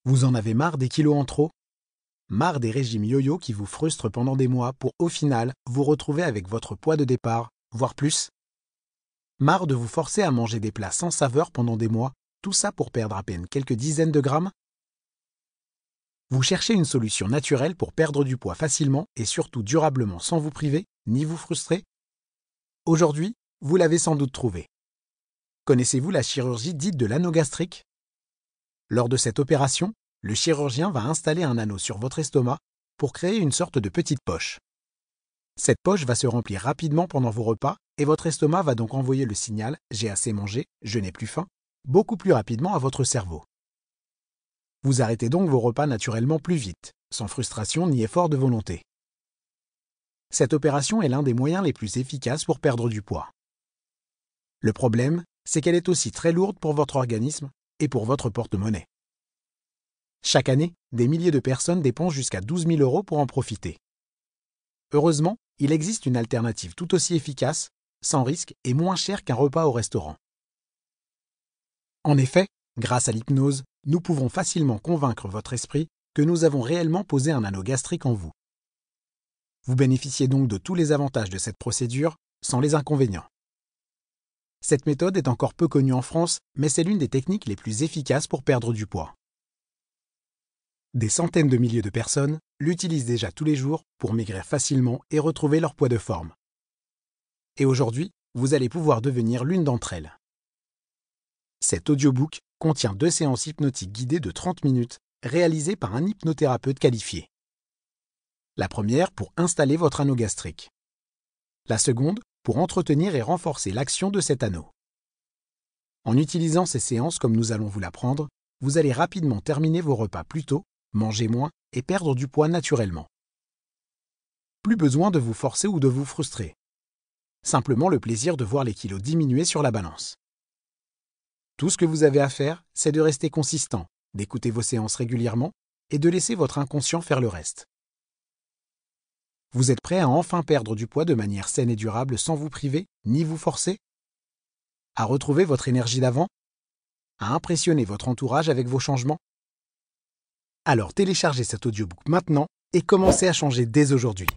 Vous en avez marre des kilos en trop? Marre des régimes yo-yo qui vous frustrent pendant des mois pour au final vous retrouver avec votre poids de départ, voire plus? Marre de vous forcer à manger des plats sans saveur pendant des mois, tout ça pour perdre à peine quelques dizaines de grammes? Vous cherchez une solution naturelle pour perdre du poids facilement et surtout durablement sans vous priver, ni vous frustrer? Aujourd'hui, vous l'avez sans doute trouvé. Connaissez-vous la chirurgie dite de l'anneau gastrique? Lors de cette opération, le chirurgien va installer un anneau sur votre estomac pour créer une sorte de petite poche. Cette poche va se remplir rapidement pendant vos repas et votre estomac va donc envoyer le signal « j'ai assez mangé, je n'ai plus faim » beaucoup plus rapidement à votre cerveau. Vous arrêtez donc vos repas naturellement plus vite, sans frustration ni effort de volonté. Cette opération est l'un des moyens les plus efficaces pour perdre du poids. Le problème, c'est qu'elle est aussi très lourde pour votre organisme et pour votre porte-monnaie. Chaque année, des milliers de personnes dépensent jusqu'à 12 000 € pour en profiter. Heureusement, il existe une alternative tout aussi efficace, sans risque et moins chère qu'un repas au restaurant. En effet, grâce à l'hypnose, nous pouvons facilement convaincre votre esprit que nous avons réellement posé un anneau gastrique en vous. Vous bénéficiez donc de tous les avantages de cette procédure, sans les inconvénients. Cette méthode est encore peu connue en France, mais c'est l'une des techniques les plus efficaces pour perdre du poids. Des centaines de milliers de personnes l'utilisent déjà tous les jours pour maigrir facilement et retrouver leur poids de forme. Et aujourd'hui, vous allez pouvoir devenir l'une d'entre elles. Cet audiobook contient 2 séances hypnotiques guidées de 30 minutes réalisées par un hypnothérapeute qualifié. La première pour installer votre anneau gastrique. La seconde pour entretenir et renforcer l'action de cet anneau. En utilisant ces séances comme nous allons vous l'apprendre, vous allez rapidement terminer vos repas plus tôt, manger moins et perdre du poids naturellement. Plus besoin de vous forcer ou de vous frustrer. Simplement le plaisir de voir les kilos diminuer sur la balance. Tout ce que vous avez à faire, c'est de rester consistant, d'écouter vos séances régulièrement et de laisser votre inconscient faire le reste. Vous êtes prêt à enfin perdre du poids de manière saine et durable sans vous priver, ni vous forcer? À retrouver votre énergie d'avant? À impressionner votre entourage avec vos changements? Alors téléchargez cet audiobook maintenant et commencez à changer dès aujourd'hui.